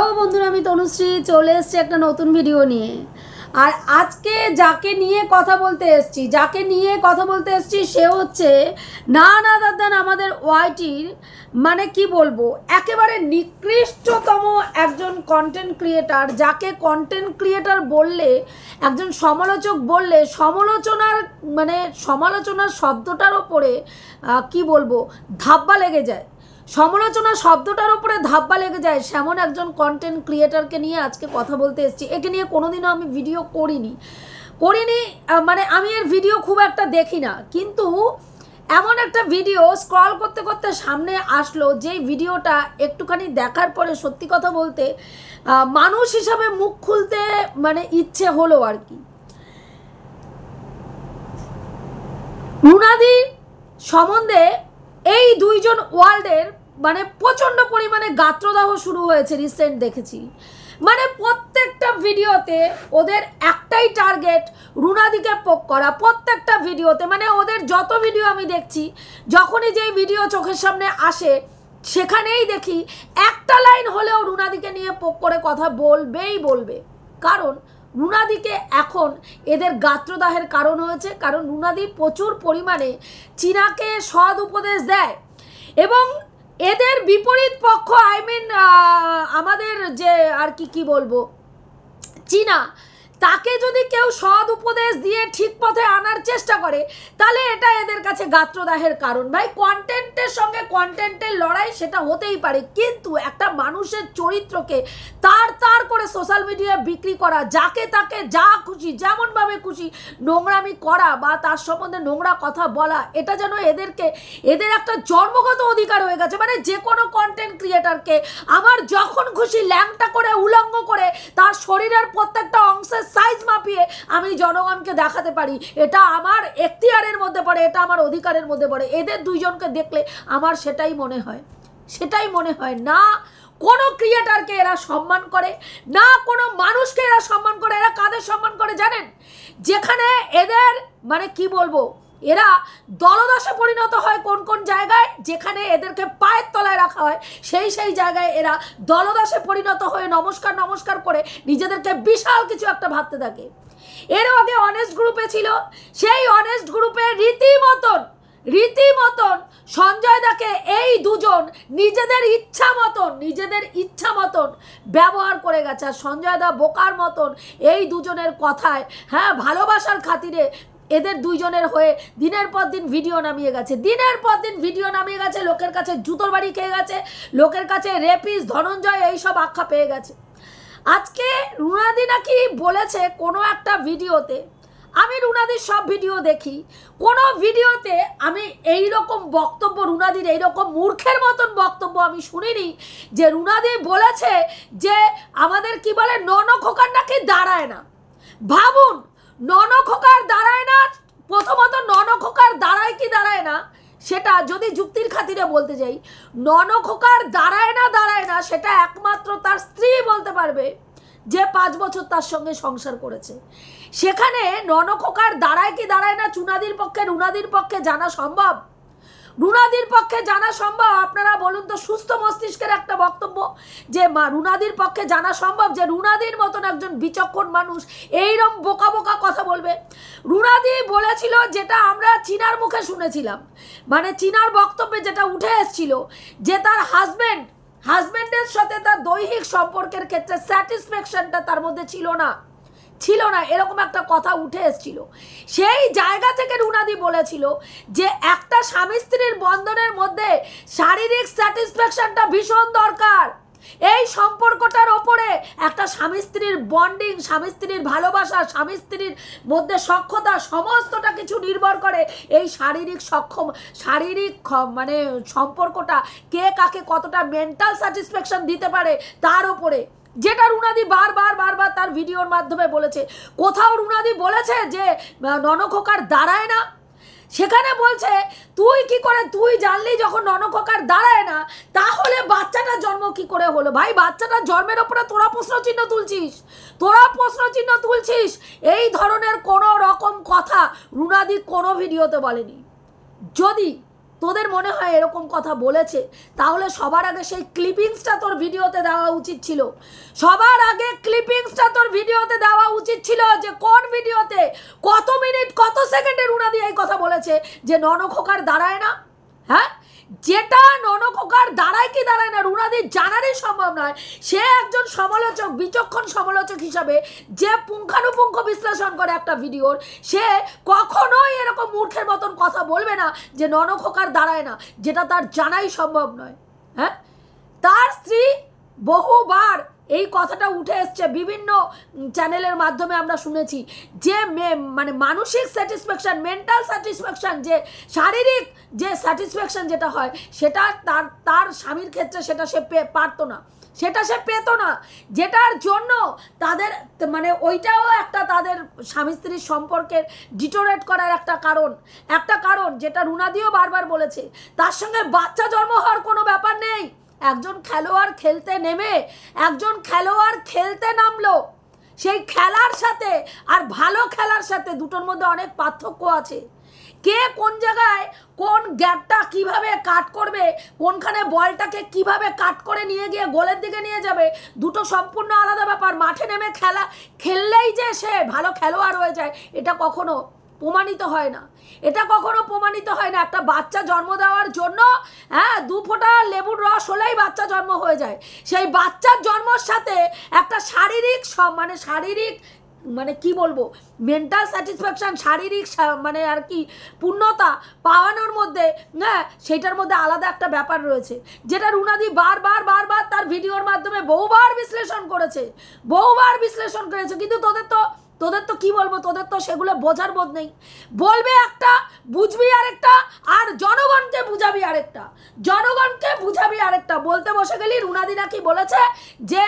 Hello বন্ধুরা, আমি তনুশ্রী চলে এসেছি একটা নতুন ভিডিও নিয়ে। আর আজকে যাকে নিয়ে কথা বলতে এসেছি সে হচ্ছে না দাদান আমাদের ওয়াইটির মানে কি বলবো একেবারে নিকৃষ্টতম একজন কন্টেন্ট ক্রিয়েটার, যাকে কন্টেন্ট ক্রিয়েটার বললে, একজন সমালোচক বললে সমালোচনার শব্দটার ওপরে কি বলবো ধাব্বা লেগে যায়, সমালোচনা শব্দটার উপরে ধাব্বা লেগে যায়, সেমন একজন কন্টেন্ট ক্রিয়েটারকে নিয়ে আজকে কথা বলতে এসেছি। একে নিয়ে কোনোদিনও আমি ভিডিও করিনি মানে আমি এর ভিডিও খুব একটা দেখি না, কিন্তু এমন একটা ভিডিও স্ক্রল করতে করতে সামনে আসলো, যেই ভিডিওটা একটুখানি দেখার পরে সত্যি কথা বলতে মানুষ হিসাবে মুখ খুলতে মানে ইচ্ছে হলো আর কি। রুনাদি সম্বন্ধে এই দুইজন ওয়ার্ল্ডের মানে প্রচণ্ড পরিমাণে গাত্রদাহ শুরু হয়েছে, রিসেন্ট দেখেছি। মানে প্রত্যেকটা ভিডিওতে ওদের একটাই টার্গেট, রুনাদিকে পোক করা। প্রত্যেকটা ভিডিওতে মানে ওদের যত ভিডিও আমি দেখছি, যখনই যেই ভিডিও চোখের সামনে আসে সেখানেই দেখি একটা লাইন হলেও রুনাদিকে নিয়ে পোক করে কথা বলবে। কারণ রুনাদিকে এখন এদের গাত্রদাহের কারণ হয়েছে, কারণ রুনাদি প্রচুর পরিমাণে চীনাকে সৎ উপদেশ দেয় এবং এদের বিপরীত পক্ষ আমাদের যে আর কি বলবো চীনা, তাকে যদি কেউ সৎ উপদেশ দিয়ে ঠিক পথে আনার চেষ্টা করে তাহলে এটা এদের কাছে গাত্রদাহের কারণ। ভাই কন্টেন্টের সঙ্গে কন্টেন্টের লড়াই সেটা হতেই পারে, কিন্তু একটা মানুষের চরিত্রকে তার করে সোশ্যাল মিডিয়ায় বিক্রি করা, যাকে তাকে যা খুশি যেমনভাবে খুশি নোংরামি করা বা তার সম্বন্ধে নোংরা কথা বলা, এটা যেন এদের একটা জন্মগত অধিকার হয়ে গেছে। মানে যে কোনো কন্টেন্ট ক্রিয়েটারকে আমার যখন খুশি ল্যাংটা করে উলঙ্গ করে তার শরীরের প্রত্যেকটা অংশের সাইজ মাপিয়ে আমি জনগণকে দেখাতে পারি, এটা আমার এখতিয়ারের মধ্যে পড়ে, এটা আমার অধিকারের মধ্যে পড়ে। এদের দুইজনকে দেখলে আমার সেটাই মনে হয় না কোনো ক্রিয়েটারকে এরা সম্মান করে, না কোনো মানুষকে এরা সম্মান করে। এরা কাদের সম্মান করে জানেন? যেখানে এদের মানে কি বলবো এরা দলদাসে পরিণত হয় কোন জায়গায়, যেখানে এদেরকে পায়ের তলায় রাখা হয় সেই জায়গায় এরা দলদাসে পরিণত হয়ে নমস্কার করে নিজেদেরকে বিশাল কিছু একটা ভাবতে থাকে। এর আগে অনেস্ট গ্রুপে ছিল, সেই অনেস্ট গ্রুপে রীতিমতন সঞ্জয় দাকে এই দুজন নিজেদের ইচ্ছা মতন ব্যবহার করে গেছে। আর সঞ্জয় দা বোকার মতন এই দুজনের কথায় ভালোবাসার খাতিরে এদের দুইজনের হয়ে দিনের পর দিন ভিডিও নামিয়ে গেছে, লোকের কাছে জুতোর বাড়ি খেয়ে গেছে, লোকের কাছে রেপিস ধনঞ্জয় এইসব আখ্যা পেয়ে গেছে। আজকে রুনাদি নাকি বলেছে কোনো একটা ভিডিওতে, আমি রুনাদির সব ভিডিও দেখি, কোনো ভিডিওতে আমি এইরকম বক্তব্য, রুনাদির এইরকম মূর্খের মতন বক্তব্য আমি শুনিনি, যে রুনাদি বলেছে যে আমাদের কি বলে ননখোকার নাকি দাঁড়ায় না। ভাবুন, ননখোকার দাঁড়ায় না, প্রথমত ননখোকার দাঁড়ায় কি দাঁড়ায় না সেটা যদি যুক্তির খাতিরে বলতে যাই, ননখোকার দাঁড়ায় না সেটা একমাত্র তার স্ত্রী বলতে পারবে, যে 5 বছর তার সঙ্গে সংসার করেছে। সেখানে ননখোকার দাঁড়ায় কি দাঁড়ায় না রুনাদির পক্ষে জানা সম্ভব? আপনারা বলুন তো, সুস্থ মস্তিষ্কের একটা বক্তব্য যে রুনাদির পক্ষে জানা সম্ভব যে রুনাদির মতন একজন বিচক্ষণ মানুষ এইরকম বোকা কথা বলবে? রুনাদি বলেছিল, যেটা আমরা চীনার মুখে শুনেছিলাম, মানে চীনার বক্তব্যে যেটা উঠে এসেছিল, যে তার হাজব্যান্ডের সাথে তার দৈহিক সম্পর্কের ক্ষেত্রে স্যাটিসফ্যাকশনটা তার মধ্যে ছিল না, এরকম একটা কথা উঠে এসেছিল। সেই জায়গা থেকে রুনাদি বলেছিল যে একটা স্বামী স্ত্রীর বন্ধনের মধ্যে শারীরিক স্যাটিসফ্যাকশনটা ভীষণ দরকার। এই সম্পর্কটার ওপরে একটা স্বামী স্ত্রীর বন্ডিং, স্বামী স্ত্রীর ভালোবাসা, স্বামী স্ত্রীর মধ্যে সখ্যতা সমস্তটা কিছু নির্ভর করে এই শারীরিক মানে সম্পর্কটা কে কাকে কতটা মেন্টাল স্যাটিসফ্যাকশন দিতে পারে তার ওপরে, যেটা রুনাদি বারবার তার ভিডিওর মাধ্যমে বলেছে। কোথাও রুনাদি বলেছে যে ননখোকার দাঁড়ায় না? সেখানে বলছে তুই জানলি যখন ননখোকার দাঁড়ায় না, তাহলে বাচ্চাটার জন্ম কি করে হলো? ভাই, বাচ্চাটার জন্মের ওপরে তোরা প্রশ্নচিহ্ন তুলছিস। এই ধরনের কোনো রকম কথা রুনাদি কোনো ভিডিওতে বলেনি। যদি তোদের মনে হয় এরকম কথা বলেছে, তাহলে সবার আগে সেই ক্লিপিংসটা তোর ভিডিওতে দেওয়া উচিত ছিল। সবার আগে ক্লিপিংসটা তোর ভিডিওতে দেওয়া উচিত ছিল, যে কোন ভিডিওতে কত মিনিট কত সেকেন্ডে রুনাদি এই কথা বলেছে যে ননখোকার দাঁড়ায় না। হ্যাঁ, যেটা ননখোকার দাঁড়ায় কি দাঁড়ায় না রুনাদির জানারই সম্ভব নয়। সে একজন সমালোচক, বিচক্ষণ সমালোচক হিসাবে যে পুঙ্খানুপুঙ্খ বিশ্লেষণ করে একটা ভিডিওর, সে কখনোই এরকম মূর্খের মতন কথা বলবে না যে ননখোকার দাঁড়ায় না, যেটা তার জানাই সম্ভব নয়। হ্যাঁ, তার স্ত্রী বহুবার এই কথাটা উঠে এসছে, বিভিন্ন চ্যানেলের মাধ্যমে আমরা শুনেছি যে মানে মানসিক স্যাটিসফ্যাকশান, মেন্টাল স্যাটিসফ্যাকশান, যে শারীরিক যে স্যাটিসফ্যাকশান যেটা হয়, সেটা তার স্বামীর ক্ষেত্রে সেটা সে পারতো না, সেটা সে পেতো না, যেটার জন্য তাদের মানে ওইটাও একটা তাদের স্বামী স্ত্রীর সম্পর্কের ডিটোরেট করার একটা কারণ যেটা রুনাদিও বারবার বলেছে। তার সঙ্গে বাচ্চা জন্ম হওয়ার কোনো ব্যাপার নেই। একজন খেলোয়াড় খেলতে নেমে একজন খেলোয়াড় খেলতে নামলো, সেই খেলার সাথে আর ভালো খেলার সাথে দুটোর মধ্যে অনেক পার্থক্য আছে। কে কোন জায়গায় কোন গ্যাপটা কিভাবে কাট করবে, কোনখানে বলটাকে কিভাবে কাট করে নিয়ে গিয়ে গোলের দিকে নিয়ে যাবে, দুটো সম্পূর্ণ আলাদা ব্যাপার। মাঠে নেমে খেললেই যে সে ভালো খেলোয়াড় হয়ে যায়, এটা কখনো প্রমাণিত হয় না, এটা কখনো প্রমাণিত হয় না। একটা বাচ্চা জন্ম দেওয়ার জন্য 2 ফোঁটা লেবুর রস হলেই বাচ্চা জন্ম হয়ে যায়। সেই বাচ্চার জন্মের সাথে একটা শারীরিক মানে কি বলবো, মেন্টাল স্যাটিসফ্যাকশান, শারীরিক মানে আর কি পূর্ণতা পাওয়ানোর মধ্যে, হ্যাঁ, সেটার মধ্যে আলাদা একটা ব্যাপার রয়েছে, যেটা রুনাদি বারবার তার ভিডিওর মাধ্যমে বহুবার বিশ্লেষণ করেছে। কিন্তু তোদের তো কি বলবো, তোদের তো সেগুলো বোঝার বোধ নেই। বলবে একটা, বুঝবি আরেকটা, আর জনগণকে বুঝাবি আরেকটা। বলতে বসে গেলি রুনাদি নাকি বলেছে যে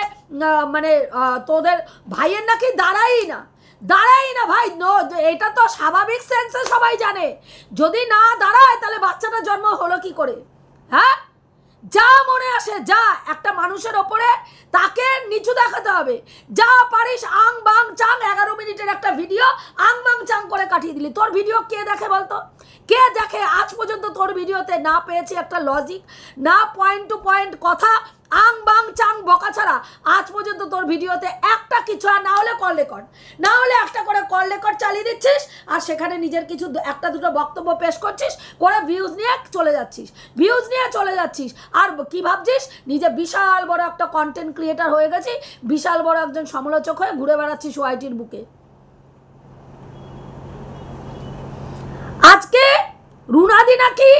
মানে তোদের ভাইয়ের নাকি দাঁড়াই না ভাই। এটা তো স্বাভাবিক সেন্সে সবাই জানে, যদি না দাঁড়ায় তাহলে বাচ্চাটা জন্ম হলো কি করে? হ্যাঁ, যা মনে আসে, যা একটা মানুষের ওপরে তাকে নিচু দেখাতে হবে, যা পারিস আং বাং চাং, 11 মিনিটের একটা ভিডিও আং বাং চাং করে কাটিয়ে দিলি। তোর ভিডিও কে দেখে বলতো? কে দেখে? আজ পর্যন্ত তোর ভিডিওতে না পেয়েছি একটা লজিক, না পয়েন্ট টু পয়েন্ট কথা, আং বাং চাং বকা ছাড়া আজ পর্যন্ত তোর ভিডিওতে একটা কিছু, আর না হলে কল রেকর্ড, না হলে একটা করে কল রেকর্ড চালিয়ে দিচ্ছিস, আর সেখানে নিজের কিছু একটা দুটো বক্তব্য পেশ করছিস, করে ভিউজ নিয়ে চলে যাচ্ছিস। আর কি ভাবছিস? নিজে বিশাল বড় একটা কন্টেন্ট ক্রিয়েটার হয়ে গেছি, বিশাল বড় একজন সমালোচক হয়ে ঘুরে বেড়াচ্ছিস ওয়াইটির বুকে। আজকে রুনাদি নাকি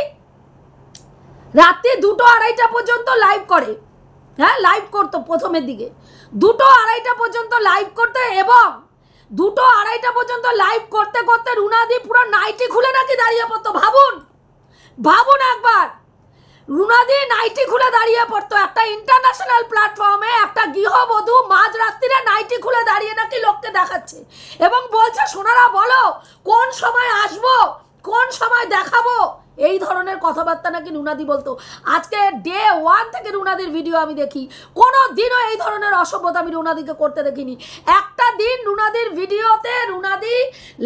রাত্রি 2-2:30 পর্যন্ত লাইভ করে। হ্যাঁ, লাইভ করতো প্রথমের দিকে 2-2:30 পর্যন্ত লাইভ করতে, এবং 2-2:30 পর্যন্ত লাইভ করতে করতে রুনাদি পুরো নাইটি খুলে নাকি দাঁড়িয়ে পড়তো। ভাবুন একবার, রুনাদি নাইটি খুলে দাঁড়িয়ে পড়তো একটা ইন্টারন্যাশনাল প্ল্যাটফর্মে, একটা গৃহবধূ মাঝরাত্রিরে নাইটি খুলে দাঁড়িয়ে নাকি লোককে দেখাচ্ছে এবং বলছে সোনারা বলো কোন সময় আসবো, কোন সময় দেখাবো। এই ধরনের কথাবার্তা নাকি রুনাদি বলতো। আজকে ডে 1 থেকে রুনাদির ভিডিও আমি দেখি, কোনো দিনও এই ধরনের অসভ্যতা আমি রুনাদিকে করতে দেখিনি। একটা দিন রুনাদির ভিডিওতে রুনাদি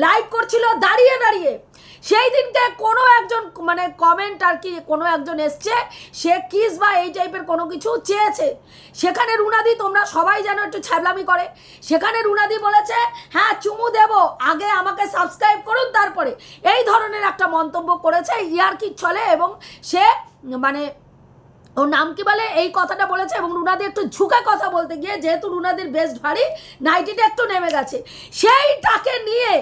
লাইভ করছিল দাঁড়িয়ে, সেই দিনকে কোনো একজন মানে কমেন্ট আর কি কোনো একজন এসছে, সে কিস বা এই টাইপের কোনো কিছু চেয়েছে, সেখানে রুনাদি, তোমরা সবাই জানো একটু ছ্যাবলামি করে, সেখানে রুনাদি বলেছে হ্যাঁ চুমু দেব, আগে আমাকে সাবস্ক্রাইব করুন তারপরে, এই ধরনের একটা মন্তব্য করেছে, ইয়ার্কি চলে, এবং সে মানে ওর নাম কি বলে এই কথাটা বলেছে, এবং রুনাদি একটু ঝুঁকে কথা বলতে গিয়ে, যেহেতু রুনাদির বেস্ট ভারী, নাইটিটা একটু নেমে গেছে, সেইটাকে নিয়ে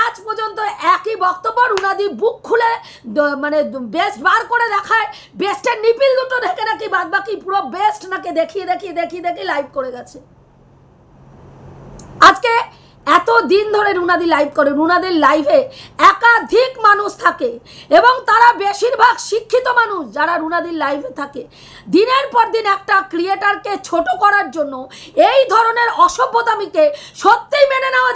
আজ পর্যন্ত একই বক্তব্য। রুনাদি বুক খুলে মানে বেস্ট বার করে দেখায়, বেস্টের নিপিল দুটো ঢেকে নাকি বাদ বাকি পুরো বেস্ট নাকি দেখিয়ে লাইভ করে গেছে। আজকে এত দিন ধরে রুনাদি লাইভ করে, রুনাদির লাইভে একাধিক মানুষ থাকে এবং তারা বেশিরভাগ শিক্ষিত মানুষ যারা রুনাদির লাইভে থাকে। দিনের পর দিন একটা ক্রিয়েটারকে ছোট করার জন্য এই ধরনের অসভ্যতামিকে সত্যিই মেনে নেওয়া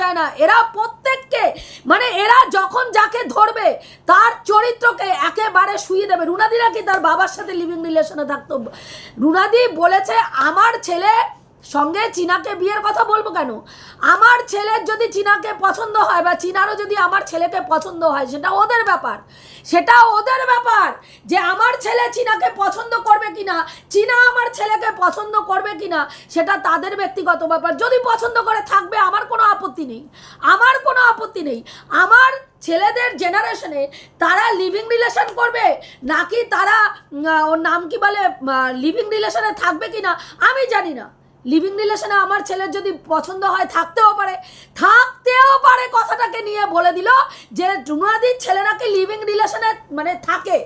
যায় না। এরা প্রত্যেককে মানে এরা যখন যাকে ধরবে তার চরিত্রকে একেবারে শুইয়ে দেবে। রুনাদি নাকি তার বাবার সাথে লিভিং রিলেশনে থাকতো। রুনাদি বলেছে আমার ছেলে সঙ্গে চীনাকে বিয়ের কথা বলবো কেন? আমার ছেলের যদি চীনাকে পছন্দ হয় বা চীনারও যদি আমার ছেলেকে পছন্দ হয়, সেটা ওদের ব্যাপার, সেটা ওদের ব্যাপার যে আমার ছেলে চীনাকে পছন্দ করবে কিনা, চীনা আমার ছেলেকে পছন্দ করবে কিনা, সেটা তাদের ব্যক্তিগত ব্যাপার। যদি পছন্দ করে থাকবে, আমার কোনো আপত্তি নেই, আমার কোনো আপত্তি নেই। আমার ছেলেদের জেনারেশনে তারা লিভিং রিলেশন করবে নাকি তারা ওর নাম কি বলে লিভিং রিলেশনে থাকবে কিনা আমি জানি না। লিভিং রিলেশনে আমার ছেলের যদি পছন্দ হয় থাকতেও পারে, কথাটাকে নিয়ে বলে দিল যে রুনাদির ছেলে নাকি লিভিং রিলেশনে মানে থাকে,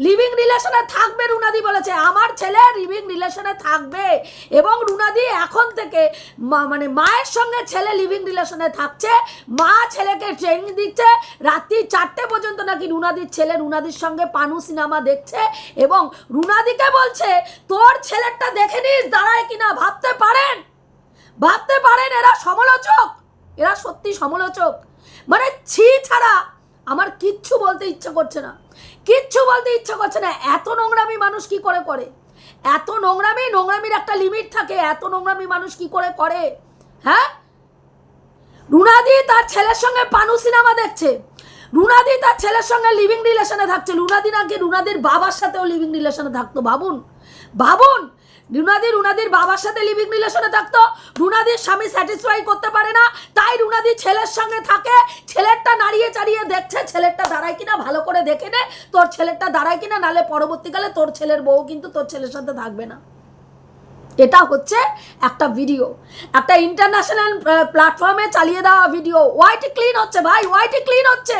লিভিং রিলেশনে থাকবে। রুনাদি বলেছে আমার ছেলে লিভিং রিলেশনে থাকবে এবং রুনাদি এখন থেকে মানে মায়ের সঙ্গে ছেলে লিভিং রিলেশনে থাকছে, মা ছেলেকে ট্রেনিং দিচ্ছে, রাত্রি 4টে পর্যন্ত নাকি রুনাদির ছেলে রুনাদির সঙ্গে পানু সিনেমা দেখছে এবং রুনাদিকে বলছে তোর ছেলেরটা দেখে নিস দাঁড়ায় কিনা। ভাবতে পারেন এরা সমালোচক, এরা সত্যি সমালোচক। মানে ছি ছাড়া আমার কিচ্ছু বলতে ইচ্ছা করছে না, কিচ্ছু বলতে ইচ্ছা করছে না। এত নোংরামি মানুষ কি করে করে? এত নোংরামির একটা লিমিট থাকে। এত নোংরামি মানুষ কি করে করে? হ্যাঁ, রুনাদি তার ছেলের সঙ্গে পানু সিনেমা দেখছে, রুনাদি তার ছেলের সঙ্গে লিভিং রিলেশনে থাকছে, রুনাদি নাকি রুনাদির বাবার সাথেও লিভিং রিলেশনে থাকতো। ভাবুন রুনাদির বাবার সাথে লিভিং রিলেশনে থাকতো, রুনাদির স্বামী স্যাটিসফাই করতে পারে না, তাই রুনাদি ছেলের সঙ্গে থাকে, ছেলেরটা নাড়িয়ে চাড়িয়ে দেখছে ছেলেরটা দাঁড়ায় কিনা, ভালো করে দেখে নে তোর ছেলেরটা দাঁড়ায় কিনা, নালে পরবর্তীকালে তোর ছেলের বউ কিন্তু তোর ছেলের সাথে থাকবে না। এটা হচ্ছে একটা ভিডিও, একটা ইন্টারন্যাশনাল প্ল্যাটফর্মে চালিয়ে দেওয়া ভিডিও। ওয়াইটি ক্লিন হচ্ছে ভাই, ওয়াইটি ক্লিন হচ্ছে।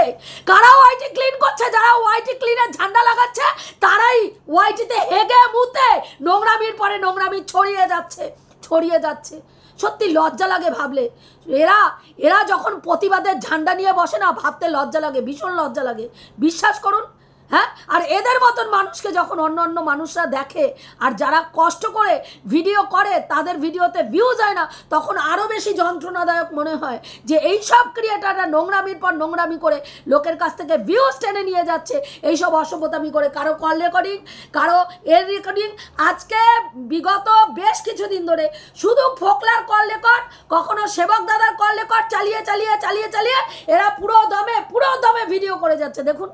কারা ওয়াইটি ক্লিন করছে? যারা ওয়াইটি ক্লিনের ঝান্ডা লাগাচ্ছে তারাই ওয়াইটিতে হেগে মুতে নোংরামির পরে নোংরামি ছড়িয়ে যাচ্ছে। সত্যি লজ্জা লাগে ভাবলে। এরা যখন প্রতিবাদের ঝান্ডা নিয়ে বসে না, ভাবতে লজ্জা লাগে, ভীষণ লজ্জা লাগে, বিশ্বাস করুন। হ্যাঁ, আর এদের মতন মানুষকে যখন অন্য মানুষরা দেখে আর যারা কষ্ট করে ভিডিও করে তাদের ভিডিওতে ভিউজ হয় না, তখন আরও বেশি যন্ত্রণাদায়ক মনে হয় যে এইসব ক্রিয়েটাররা নোংরামির পর নোংরামি করে লোকের কাছ থেকে ভিউজ টেনে নিয়ে যাচ্ছে, এইসব অসভ্যতামি করে, কারো কল রেকর্ডিং, কারো এর রেকর্ডিং। আজকে বিগত বেশ কিছুদিন ধরে শুধু ফোকলার কল রেকর্ড, কখনো সেবক দাদার কল রেকর্ড চালিয়ে এরা পুরো দমে ভিডিও করে যাচ্ছে দেখুন।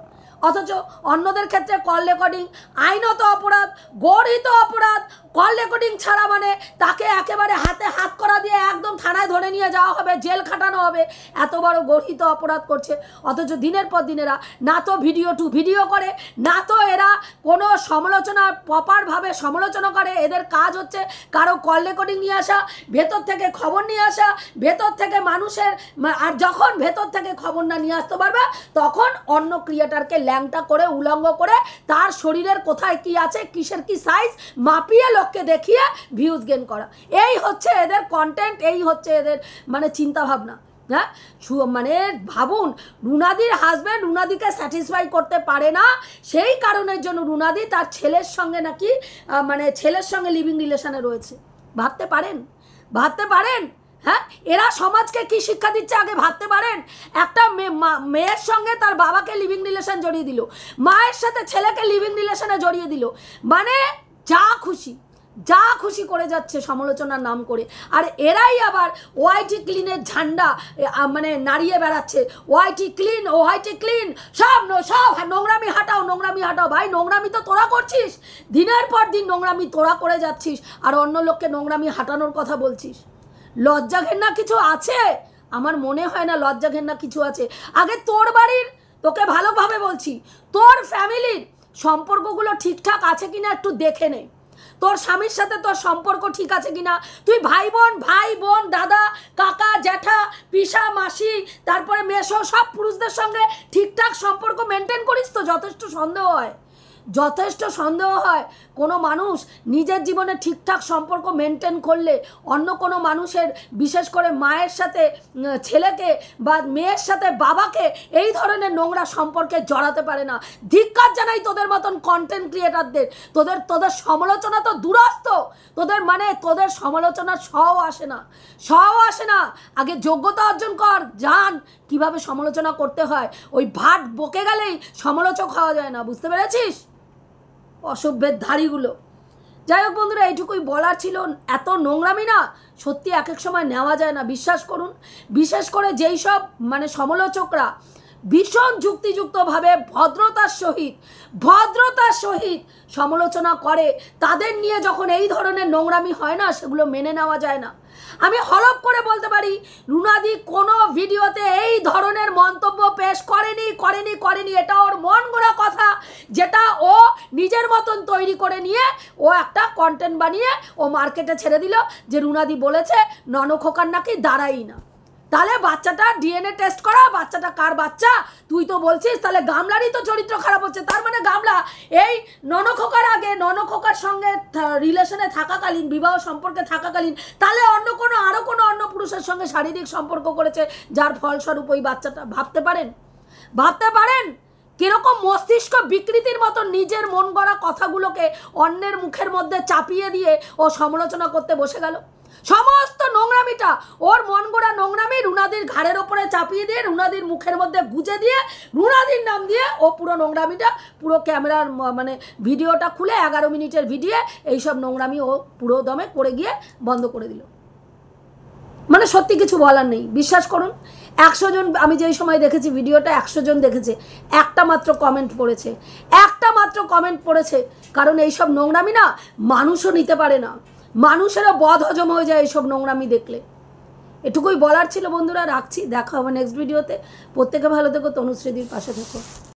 অথচ অন্যদের ক্ষেত্রে কল রেকর্ডিং আইনত অপরাধ, গর্হিত অপরাধ। কল রেকর্ডিং ছাড়া মানে তাকে একেবারে হাতে হাত করা দিয়ে একদম থানায় ধরে নিয়ে যাওয়া হবে, জেল খাটানো হবে, এত বড় গর্হিত অপরাধ করছে। অথচ দিনের পর দিন এরা না তো ভিডিও করে, না তো এরা কোনো সমালোচনা প্রপারভাবে সমালোচনা করে। এদের কাজ হচ্ছে কারো কল রেকর্ডিং নিয়ে আসা, ভেতর থেকে খবর নিয়ে আসা, ভেতর থেকে মানুষের, আর যখন ভেতর থেকে খবর না নিয়ে আসতে পারবে তখন অন্য ক্রিয়েটারকে ল্যাংটা করে উলঙ্গ করে তার শরীরের কোথায় কি আছে, কিসের কি সাইজ মাপিয়ে লোককে দেখিয়ে ভিউজ গেন করা। এই হচ্ছে এদের কন্টেন্ট, এই হচ্ছে এদের মানে চিন্তাভাবনা। হ্যাঁ, মানে ভাবুন, রুনাদির হাজব্যান্ড রুনাদিকে স্যাটিসফাই করতে পারে না, সেই কারণের জন্য রুনাদি তার ছেলের সঙ্গে নাকি মানে ছেলের সঙ্গে লিভিং রিলেশনে রয়েছে। ভাবতে পারেন? হ্যাঁ, এরা সমাজকে কি শিক্ষা দিচ্ছে আগে ভাবতে পারেন। একটা মেয়ের সঙ্গে তার বাবাকে লিভিং রিলেশন জড়িয়ে দিল, মায়ের সাথে ছেলেকে লিভিং রিলেশনে জড়িয়ে দিল, মানে যা খুশি করে যাচ্ছে সমালোচনার নাম করে। আর এরাই আবার ওয়াইটি ক্লিনের ঝান্ডা মানে নাড়িয়ে বেড়াচ্ছে, ওয়াইটি ক্লিন, সব নোংরামি হাটাও। ভাই, নোংরামি তো তোরা করছিস, দিনের পর দিন নোংরামি তোরা করে যাচ্ছিস, আর অন্য লোককে নোংরামি হাঁটানোর কথা বলছিস। লজ্জা ঘেন্না কিছু আছে? আমার মনে হয় না লজ্জা ঘেন্না কিছু আছে। আগে তোর বাড়ির, তোকে ভালোভাবে বলছি, তোর ফ্যামিলির সম্পর্কগুলো ঠিকঠাক আছে কিনা একটু দেখে নে। তোর স্বামীর সাথে তোর সম্পর্ক ঠিক আছে কিনা, তুই ভাই বোন দাদা কাকা জ্যাঠা পিসা মাসি তারপরে মেসো সব পুরুষদের সঙ্গে ঠিকঠাক সম্পর্ক মেনটেন করিস তো? যথেষ্ট সন্দেহ হয় কোনো মানুষ নিজের জীবনে ঠিকঠাক সম্পর্ক মেনটেন করলে অন্য কোনো মানুষের, বিশেষ করে মায়ের সাথে ছেলেকে বা মেয়ের সাথে বাবাকে এই ধরনের নোংরা সম্পর্কে জড়াতে পারে না। ধিক্কার জানাই তোদের মতন কন্টেন্ট ক্রিয়েটারদের। তোদের সমালোচনা তো দূরস্থ, তোদের সমালোচনার সও আসে না। আগে যোগ্যতা অর্জন কর, জান কিভাবে সমালোচনা করতে হয়। ওই ভাট বকে গেলেই সমালোচক হওয়া যায় না, বুঝতে পেরেছিস? অসভ্যের ধাড়িগুলো যাই হোক বন্ধুরা, এইটুকুই বলার ছিল। এত নোংরামি না সত্যি এক এক সময় নেওয়া যায় না, বিশ্বাস করুন। বিশেষ করে যেই সব মানে সমালোচকরা ভীষণ যুক্তিযুক্তভাবে ভদ্রতার সহিত সমালোচনা করে, তাদের নিয়ে যখন এই ধরনের নোংরামি হয় না, সেগুলো মেনে নেওয়া যায় না। আমি হলফ করে বলতে পারি, রুনাদি কোনো ভিডিওতে এই ধরনের মন্তব্য পেশ করেনি। এটা ওর মন গড়া কথা, যেটা ও নিজের মতন তৈরি করে নিয়ে ও একটা কন্টেন্ট বানিয়ে ও মার্কেটে ছেড়ে দিল যে রুনাদি বলেছে ননখোকার নাকি দাঁড়াই না। তাহলে বাচ্চাটা ডিএনএ টেস্ট করা, বাচ্চাটা কার বাচ্চা তুই তো বলছিস, তাহলে গামলারই তো চরিত্র খারাপ হচ্ছে। তার মানে গামলা এই ননখোকার আগে, ননখোকার সঙ্গে রিলেশনে থাকাকালীন, বিবাহ সম্পর্কে থাকাকালীন, তাহলে আরও কোনো অন্য পুরুষের সঙ্গে শারীরিক সম্পর্ক করেছে, যার ফলস্বরূপ ওই বাচ্চাটা। ভাবতে পারেন কিরকম মস্তিষ্ক বিকৃতির মতো নিজের মন গড়া কথাগুলোকে অন্যের মুখের মধ্যে চাপিয়ে দিয়ে ও সমালোচনা করতে বসে গেল। সমস্ত নোংরামিটা, ওর মন গড়া নোংরামি রুনাদির ঘাড়ের ওপরে চাপিয়ে দিয়ে, রুনাদির মুখের মধ্যে গুজে দিয়ে, রুনাদির নাম দিয়ে ও পুরো নোংরামিটা, পুরো ক্যামেরার মানে ভিডিওটা খুলে 11 মিনিটের ভিডিও এইসব নোংরামি ও পুরো দমে করে গিয়ে বন্ধ করে দিল। মানে সত্যি কিছু বলার নেই। বিশ্বাস করুন, 100 জন, আমি যেই সময় দেখেছি ভিডিওটা 100 জন দেখেছে, একটা মাত্র কমেন্ট পড়েছে। কারণ এইসব নোংরামি না মানুষও নিতে পারে না, মানুষেরও বদ হজম হয়ে যায় এইসব নোংরামি দেখলে। এটুকুই বলার ছিল বন্ধুরা, রাখছি। দেখা হবে নেক্সট ভিডিওতে। প্রত্যেকে ভালো থেকো, তনুশ্রীদির পাশে থেকো।